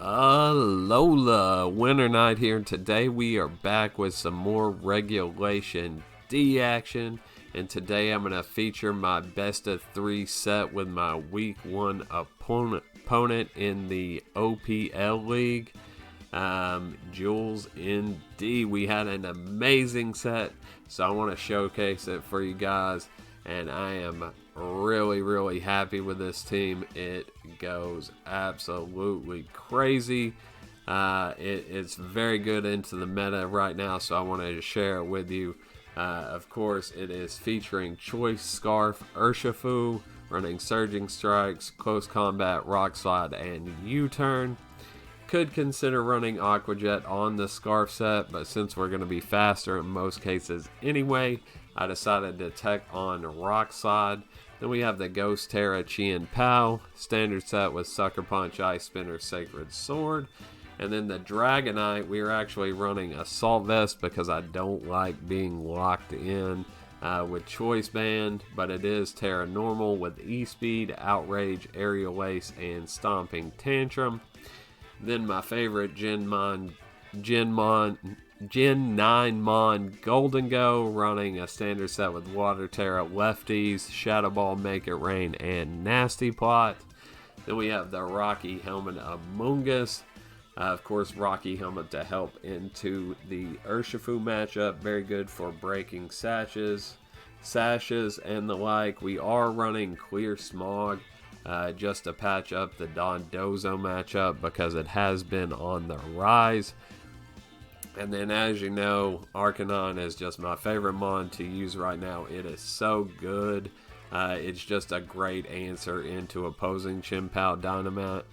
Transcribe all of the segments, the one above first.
Alola, Winter Knight here, and today we are back with some more Regulation D action. And today I'm going to feature my best of 3 set with my week 1 opponent in the OPL League, Jules in D. We had an amazing set, so I want to showcase it for you guys, and I am really happy with this team. It goes absolutely crazy. It's very good into the meta right now, so I wanted to share it with you. Of course, it is featuring Choice Scarf, Urshifu, running Surging Strikes, Close Combat, Rock Slide, and U-Turn. Could consider running Aqua Jet on the Scarf set, but since we're going to be faster in most cases anyway, I decided to tech on Rock Slide. Then we have the Ghost Terra Chien Pao, standard set with Sucker Punch, Ice Spinner, Sacred Sword. And then the Dragonite, we are actually running Assault Vest because I don't like being locked in with Choice Band, but it is Terra Normal with E-Speed, Outrage, Aerial Ace, and Stomping Tantrum. Then my favorite Gen 9 Mon Golden Go, running a standard set with Water Terra, Lefties, Shadow Ball, Make It Rain, and Nasty Plot. Then we have the Rocky Helmet Among Us. Of course, Rocky Helmet to help into the Urshifu matchup. Very good for breaking sashes and the like. We are running Clear Smog just to patch up the Dondozo matchup because it has been on the rise. And then, as you know, Arcanine is just my favorite mon to use right now. It is so good. It's just a great answer into opposing Chien Pao Dragonite.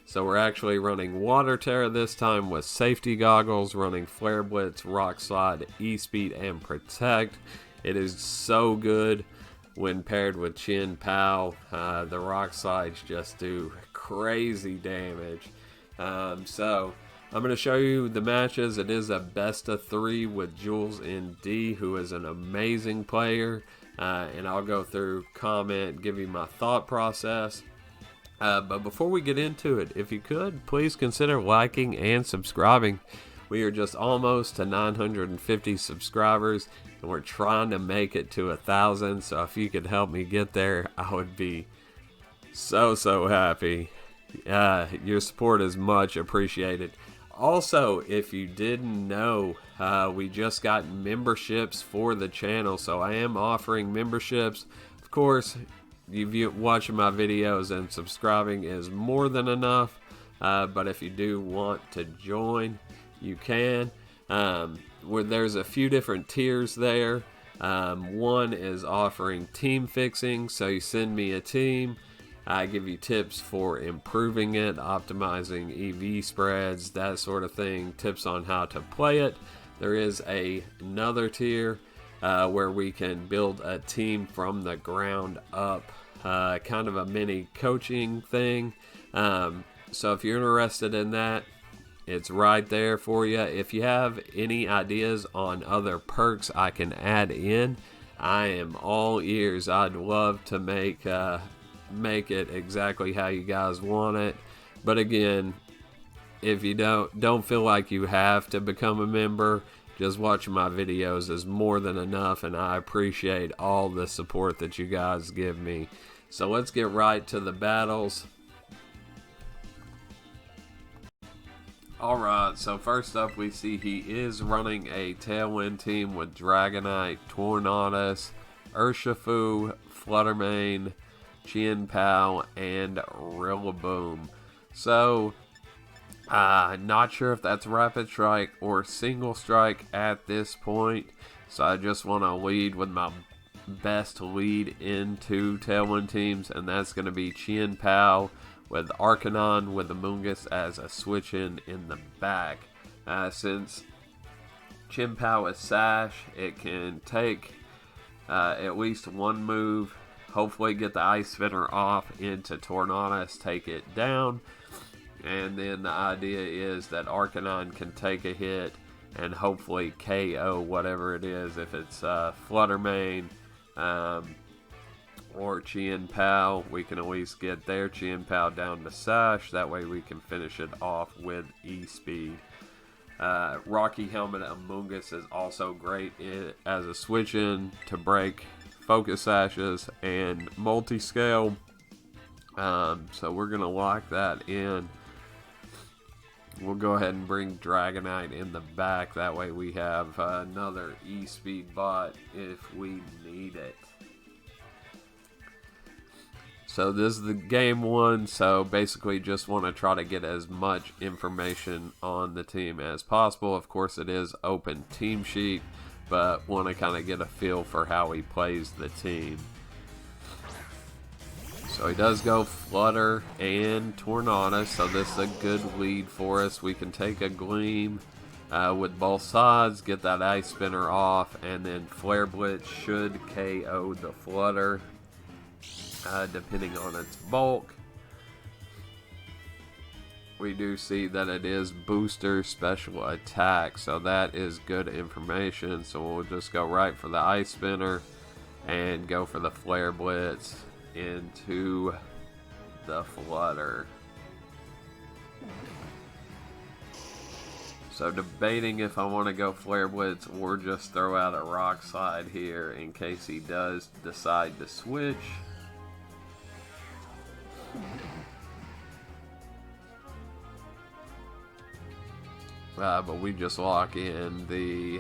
So we're actually running Water Terra this time with Safety Goggles, running Flare Blitz, Rock Slide, E-Speed, and Protect. It is so good when paired with Chien Pao. The Rock Slides just do crazy damage. So I'm going to show you the matches. It is a best of 3 with Jules in D, who is an amazing player. And I'll go through, comment, give you my thought process. But before we get into it, if you could, please consider liking and subscribing. We are just almost to 950 subscribers, and we're trying to make it to 1,000. So if you could help me get there, I would be so happy. Your support is much appreciated. Also, if you didn't know, we just got memberships for the channel, so I am offering memberships. Of course, you watching my videos and subscribing is more than enough, but if you do want to join, you can. There's a few different tiers there. One is offering team fixing, so you send me a team. I give you tips for improving it, optimizing EV spreads, that sort of thing, tips on how to play it. There is another tier where we can build a team from the ground up, kind of a mini coaching thing. So if you're interested in that, it's right there for you. If you have any ideas on other perks I can add in, I am all ears. I'd love to make it exactly how you guys want it. But again, if you don't feel like you have to become a member, just watching my videos is more than enough, and I appreciate all the support that you guys give me. So let's get right to the battles. Alright, so first up we see he is running a Tailwind team with Dragonite, Tornadus, Urshifu, Fluttermane, Chien Pao, and Rillaboom. So, not sure if that's Rapid Strike or Single Strike at this point. So I just want to lead with my best lead into Tailwind teams, and that's going to be Chien Pao with Arcanine with Among Us as a switch-in the back. Since Chien Pao is Sash, it can take at least one move, hopefully get the Ice Spinner off into Tornadus, take it down, and then the idea is that Arcanine can take a hit and hopefully KO whatever it is, if it's Fluttermane, or Chien Pao. We can at least get their Chien Pao down to Sash. That way we can finish it off with E-Speed. Rocky Helmet Amoonguss is also great as a switch-in to break Focus Sashes and multi-scale. So we're going to lock that in. We'll go ahead and bring Dragonite in the back. That way we have another E-Speed bot if we need it. So this is the game one, so basically just want to try to get as much information on the team as possible. Of course it is open team sheet, but want to kind of get a feel for how he plays the team. So he does go Flutter and Tornado, so this is a good lead for us. We can take a Gleam with both sides, get that Ice Spinner off, and then Flare Blitz should KO the Flutter. Depending on its bulk. We do see that it is booster special attack, so that is good information. So we'll just go right for the Ice Spinner and go for the Flare Blitz into the Flutter. So debating if I want to go Flare Blitz or just throw out a Rock Slide here in case he does decide to switch. But we just lock in the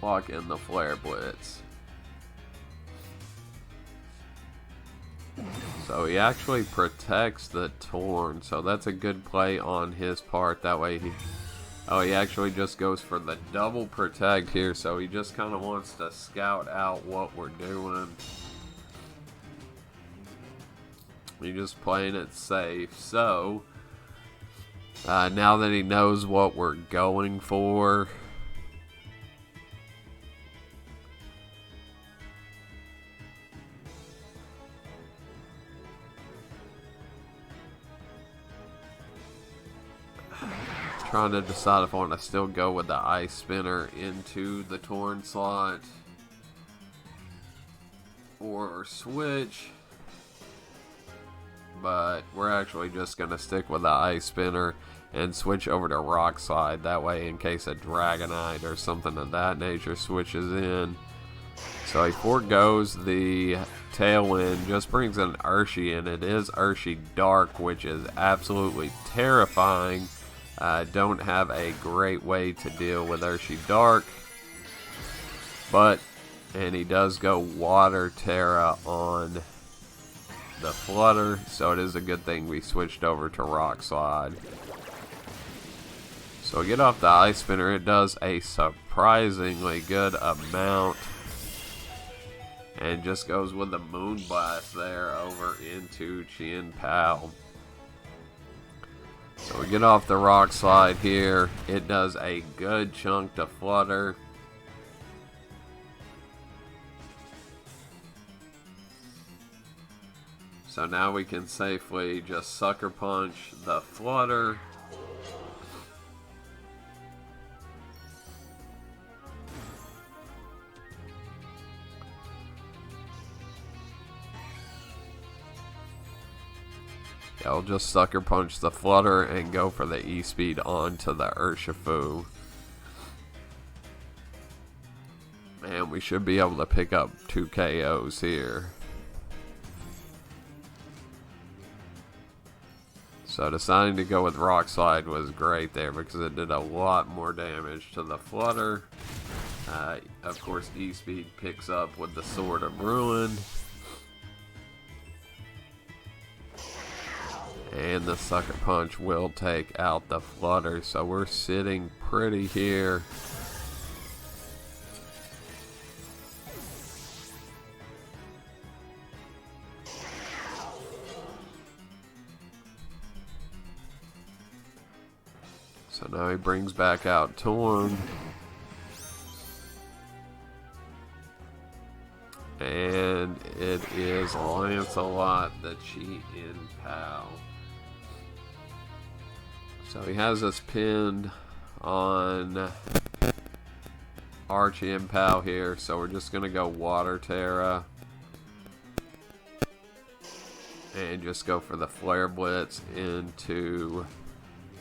Flare Blitz. So he actually protects the Torn, so that's a good play on his part. That way he actually just goes for the double protect here, so he just kind of wants to scout out what we're doing. He's just playing it safe. So now that he knows what we're going for, trying to decide if I want to still go with the Ice Spinner into the Torn slot or switch. But we're actually just going to stick with the Ice Spinner and switch over to Rock Slide. That way, in case a Dragonite or something of that nature switches in. So he forgoes the Tailwind, just brings an Urshi in. It is Urshi Dark, which is absolutely terrifying. Don't have a great way to deal with Urshi Dark. And he does go Water Terra on the Flutter, so it is a good thing we switched over to Rock Slide. So we get off the Ice Spinner. It does a surprisingly good amount, and just goes with the Moon Blast there over into Chien Pao. So we get off the Rock Slide here. It does a good chunk to Flutter. So now we can safely just Sucker Punch the Flutter. Yeah, I'll just Sucker Punch the Flutter and go for the E-Speed onto the Urshifu. And we should be able to pick up 2 KOs here. So deciding to go with Rock Slide was great there because it did a lot more damage to the Flutter. Of course, E-Speed picks up with the Sword of Ruin. And the Sucker Punch will take out the Flutter. So we're sitting pretty here. So now he brings back out Torn. And it is Lancelot the Chien Pao. So he has us pinned on our Chien Pao here. So we're just going to go Water Terra. and just go for the Flare Blitz into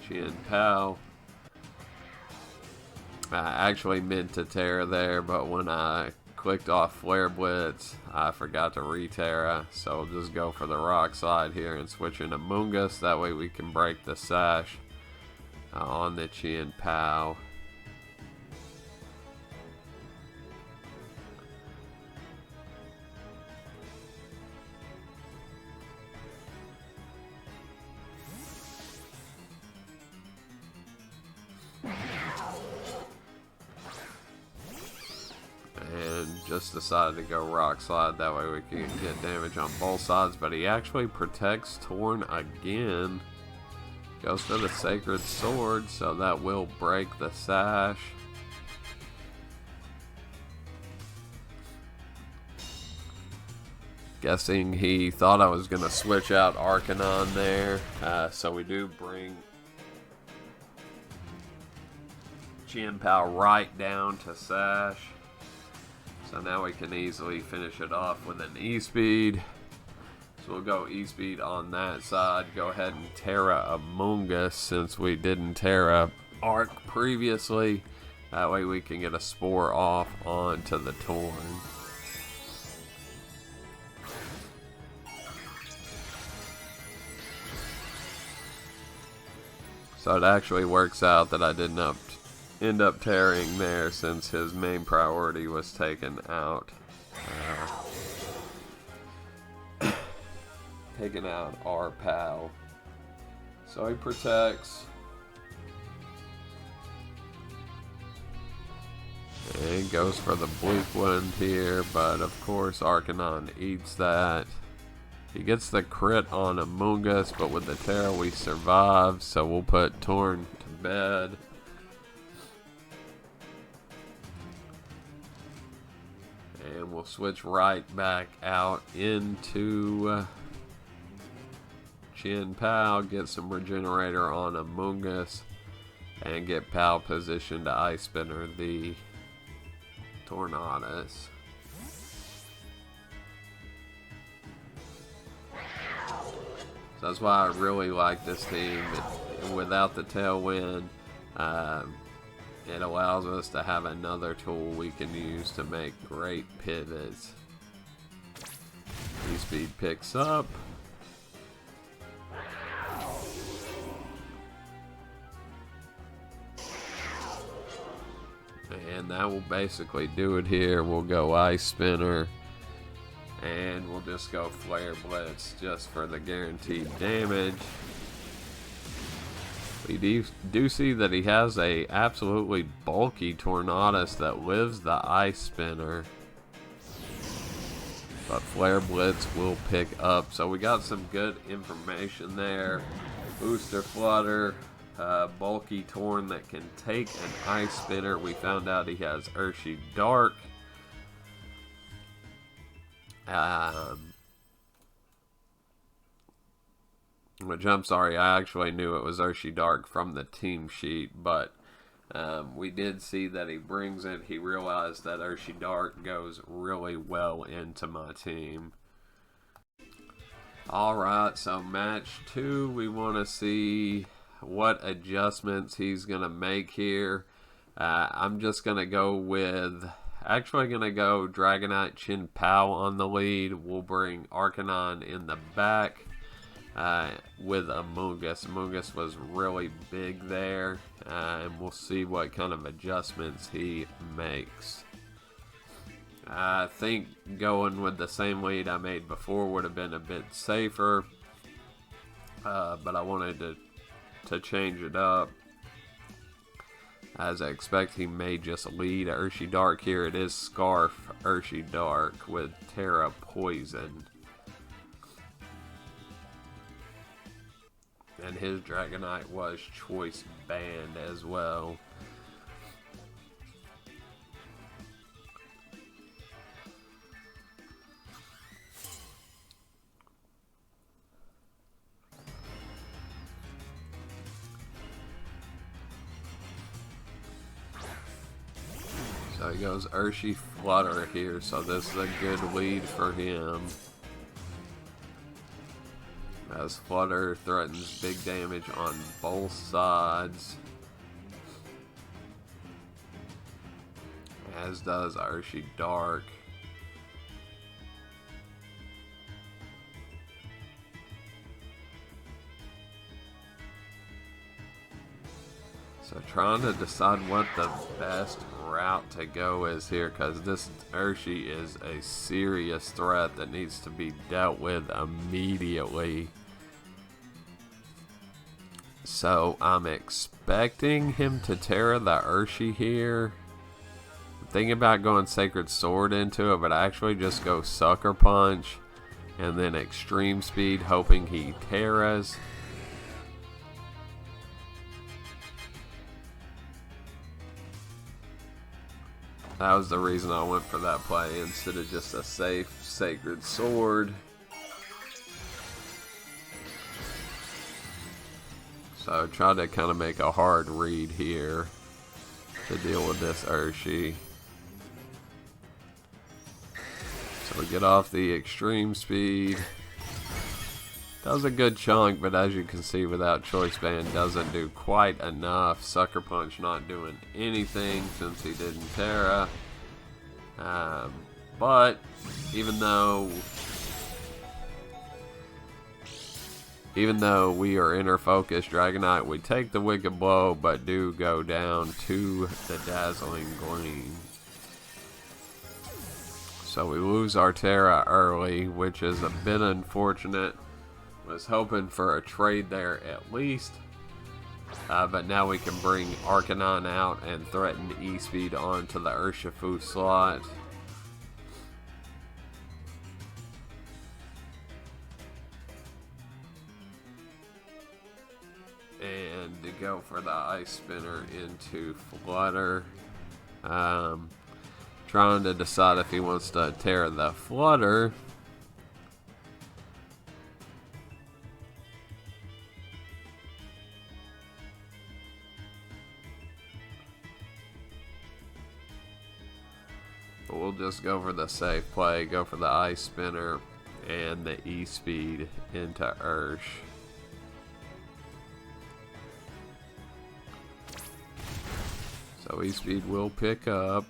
Chien Pao. I actually meant to Terra there, but when I clicked off Flare Blitz, I forgot to re-Terra, so we'll just go for the Rock Slide here and switch into Mungus. That way we can break the sash on the Chien Pao. And just decided to go Rock Slide, that way we can get damage on both sides, but he actually protects Torn again. Goes for the Sacred Sword, so that will break the sash. Guessing he thought I was going to switch out Arcanine there, so we do bring Chien Pao right down to sash. So now we can easily finish it off with an E-Speed. So we'll go E-Speed on that side. Go ahead and Terra Among Us since we didn't Terra Arc previously. That way we can get a Spore off onto the Torn. So it actually works out that I didn't end up tearing there since his main priority was taken out. Taking out our Pao. So he protects. And goes for the Bleak Wind here, but of course Arcanine eats that. He gets the crit on Among Us, but with the Terra we survive, so we'll put Torn to bed. And we'll switch right back out into Chien Pao, get some Regenerator on Among Us, and get Pao positioned to Ice Spinner the Tornadus. So that's why I really like this team. Without the Tailwind, it allows us to have another tool we can use to make great pivots. E-Speed picks up. And that will basically do it here. We'll go Ice Spinner. And we'll just go Flare Blitz just for the guaranteed damage. We do see that he has a absolutely bulky Tornadus that lives the Ice Spinner. But Flare Blitz will pick up. So we got some good information there. Booster Flutter. Bulky Torn that can take an Ice Spinner. We found out he has Urshi Dark. Which I'm sorry, I actually knew it was Urshi Dark from the team sheet, but we did see that he brings it. He realized that Urshi Dark goes really well into my team. Alright, so match 2, we want to see what adjustments he's going to make here. I'm just going to go with... Actually going to go Dragonite Chien Pao on the lead. We'll bring Arcanine in the back with Among Us. Among Us was really big there. And we'll see what kind of adjustments he makes. I think going with the same lead I made before would have been a bit safer. But I wanted to change it up. As I expect, he may just lead Urshi Dark here. It is Scarf Urshi Dark with Terra Poison. And his Dragonite was Choice Band as well. So he goes Urshi Flutter here, so this is a good lead for him. as Flutter threatens big damage on both sides. As does Urshi Dark. So trying to decide what the best route to go is here, because this Urshi is a serious threat that needs to be dealt with immediately. So I'm expecting him to Terra the Urshi here. I'm thinking about going Sacred Sword into it, but I actually just go Sucker Punch and then Extreme Speed, hoping he Terras. That was the reason I went for that play instead of just a safe Sacred Sword. So try to kind of make a hard read here to deal with this Urshi. So we get off the Extreme Speed. That was a good chunk, but as you can see, without Choice Band, doesn't do quite enough. Sucker Punch not doing anything since he didn't Terra. But even though we are inner focused Dragonite, we take the Wicked Blow, but do go down to the Dazzling Gleam. So we lose our Terra early, which is a bit unfortunate. Was hoping for a trade there at least. But now we can bring Arcanine out and threaten E-Speed onto the Urshifu slot. And to go for the Ice Spinner into Flutter. Trying to decide if he wants to tear the Flutter. But we'll just go for the safe play, go for the Ice Spinner and the E-Speed into Ursh. So E-Speed will pick up.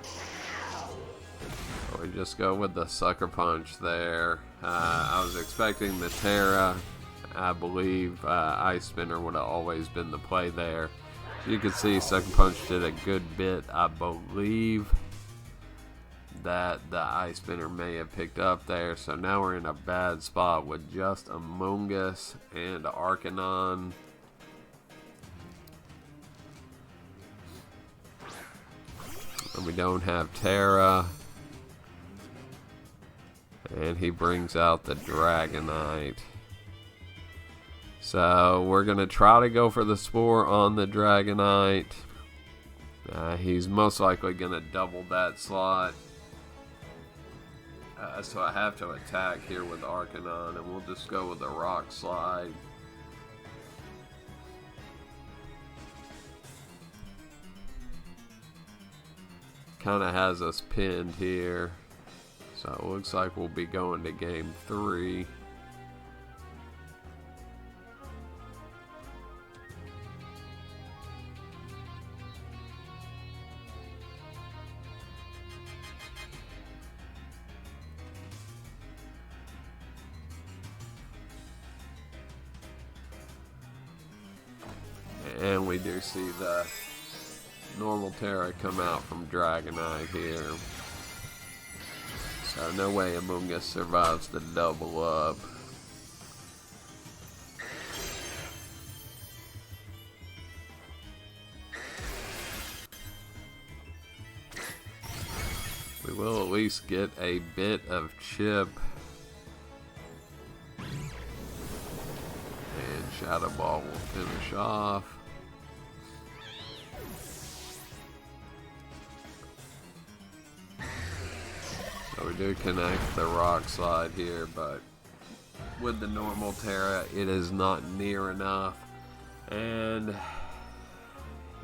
So we just go with the Sucker Punch there. I was expecting the Terra. I believe Ice Spinner would have always been the play there. You can see Sucker Punch did a good bit. I believe that the Ice Spinner may have picked up there. So now we're in a bad spot with just Among Us and Arcanine. And we don't have Terra. And he brings out the Dragonite. So we're going to try to go for the Spore on the Dragonite. He's most likely going to double that slot. So I have to attack here with Arcanine, and we'll just go with the Rock Slide. Kind of has us pinned here. So it looks like we'll be going to game 3. And we do see the normal Terra come out from Dragonite here. So no way Among Us survives the double up. We will at least get a bit of chip. And Shadow Ball will finish off. So we do connect the Rock Slide here, but with the normal Terra, it is not near enough. And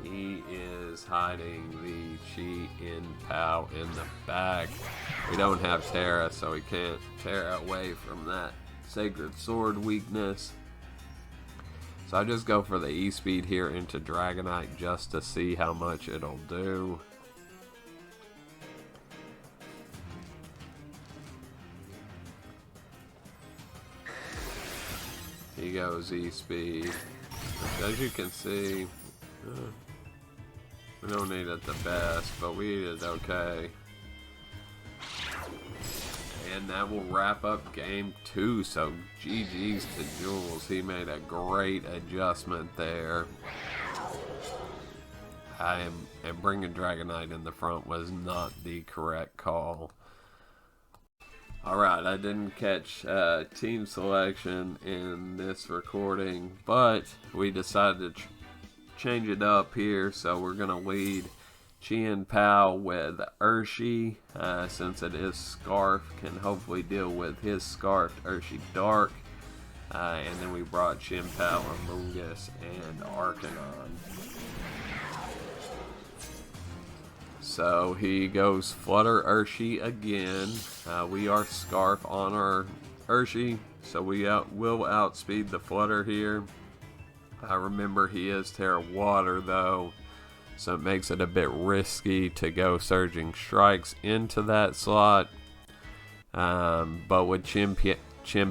He is hiding the Chien Pao in the back. We don't have Terra, so we can't Terra away from that Sacred Sword weakness. So I just go for the E-Speed here into Dragonite just to see how much it'll do. He goes E-Speed. As you can see, we don't need it the best, but we did okay. And that will wrap up game 2. So GG's to Jules. He made a great adjustment there. And bringing Dragonite in the front was not the correct call. Alright, I didn't catch team selection in this recording, but we decided to change it up here. So we're going to lead Chien Pao with Urshi, since it is Scarf, can hopefully deal with his Scarf Urshi Dark. And then we brought Chien Pao, Amoonguss, and Arcanine. So he goes Flutter Urshi again. We are Scarf on our Urshi, so we will outspeed the Flutter here. Remember, he is Terra Water though, so it makes it a bit risky to go Surging Strikes into that slot. But with Chien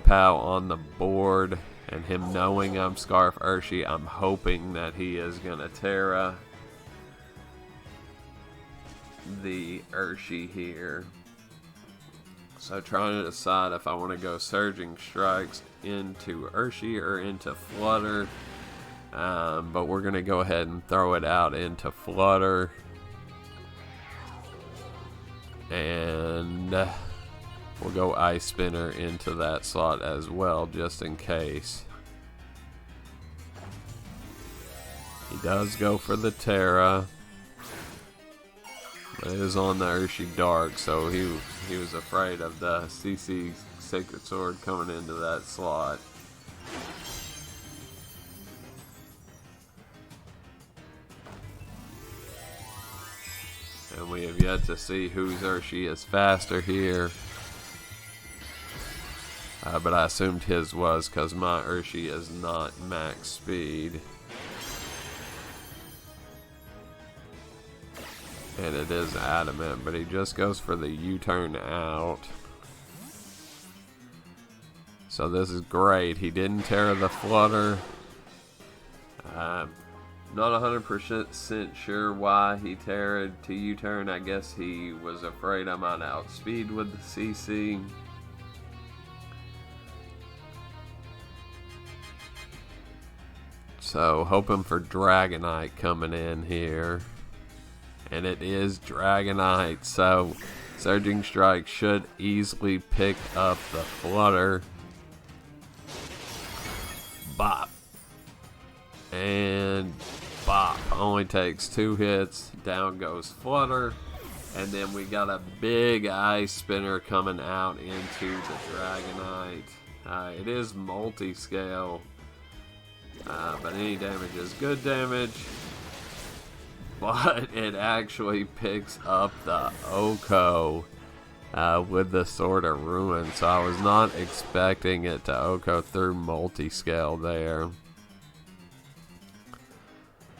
Pao on the board and him knowing I'm Scarf Urshi, I'm hoping that he is going to Terra the Urshi here. So trying to decide if I want to go Surging Strikes into Urshi or into Flutter. But we're going to go ahead and throw it out into Flutter. And we'll go Ice Spinner into that slot as well, just in case. He does go for the Terra. But it is on the Urshi Dark, so he was afraid of the CC Sacred Sword coming into that slot. And we have yet to see whose Urshi is faster here. But I assumed his was, because my Urshi is not max speed. And it is adamant, but he just goes for the U-turn out. So this is great. He didn't Terra the Flutter. Not 100% sure why he Terra'd to U-turn. I guess he was afraid I might outspeed with the CC. So hoping for Dragonite coming in here. And it is Dragonite, so Surging Strike should easily pick up the Flutter. Bop. And bop. Only takes 2 hits. Down goes Flutter. And then we got a big Ice Spinner coming out into the Dragonite. It is multi-scale, but any damage is good damage. But it actually picks up the Oko with the Sword of Ruin. So I was not expecting it to Oko through multi-scale there.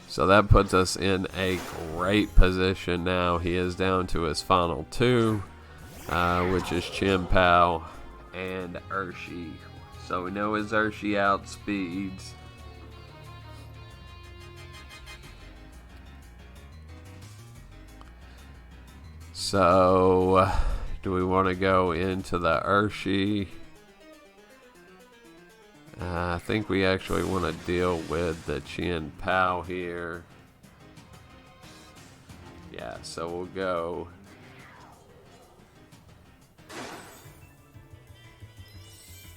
So that puts us in a great position now. He is down to his final 2, which is Chien Pao and Urshi. So we know his Urshi outspeeds. So, do we want to go into the Urshi? I think we actually want to deal with the Chien Pao here. Yeah, so we'll go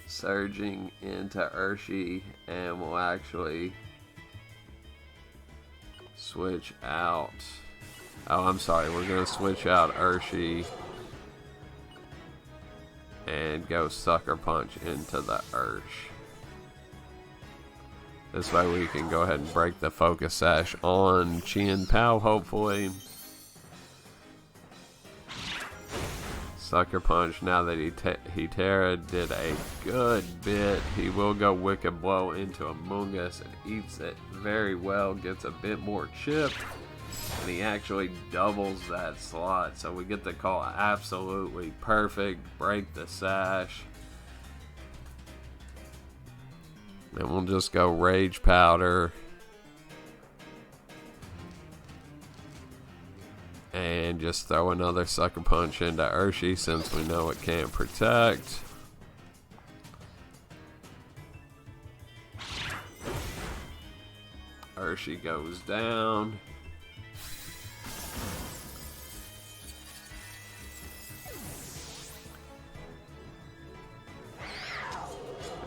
Surging into Urshi, and we'll actually switch out. Oh, I'm sorry. We're going to switch out Urshi and go Sucker Punch into the Ursh. This way we can go ahead and break the focus sash on Chien Pao, hopefully. Sucker Punch, now that Hitera did a good bit. He will go Wicked Blow into Among Us and eats it very well. Gets a bit more chip. And he actually doubles that slot. So we get the call absolutely perfect. Break the sash. And we'll just go Rage Powder. And just throw another Sucker Punch into Urshi since we know it can't protect. Urshi goes down.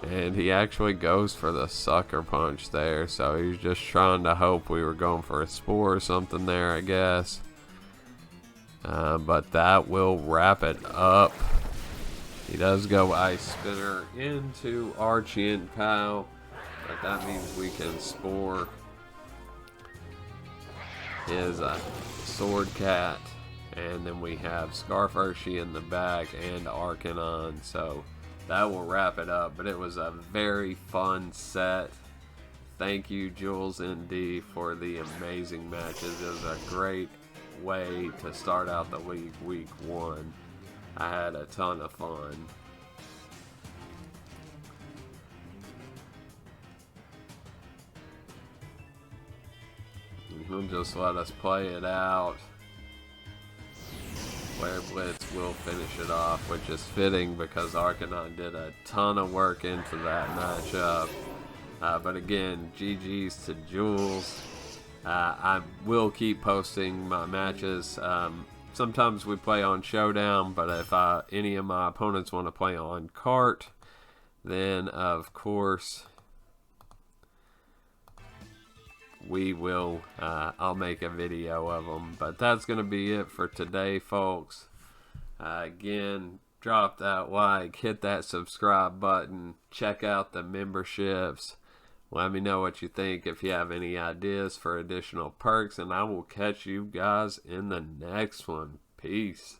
And he actually goes for the Sucker Punch there. So he's just trying to hope we were going for a Spore or something there, I guess. But that will wrap it up. He does go Ice Spinner into our Chien Pao. But that means we can Spore his Sword Cat. And then we have Scarf Urshi in the back and Arcanine. So that will wrap it up. But it was a very fun set. Thank you, Jules ND, for the amazing matches. It was a great way to start out the league week 1. I had a ton of fun. He'll just let us play it out. Flare Blitz will finish it off, which is fitting because Arcanine did a ton of work into that matchup. But again, GG's to Jules. I will keep posting my matches. Sometimes we play on Showdown, but if any of my opponents want to play on Cart, then of course we will. I'll make a video of them. But that's going to be it for today, folks. Again, drop that like, hit that subscribe button, check out the memberships. Let me know what you think if you have any ideas for additional perks, and I will catch you guys in the next one. Peace.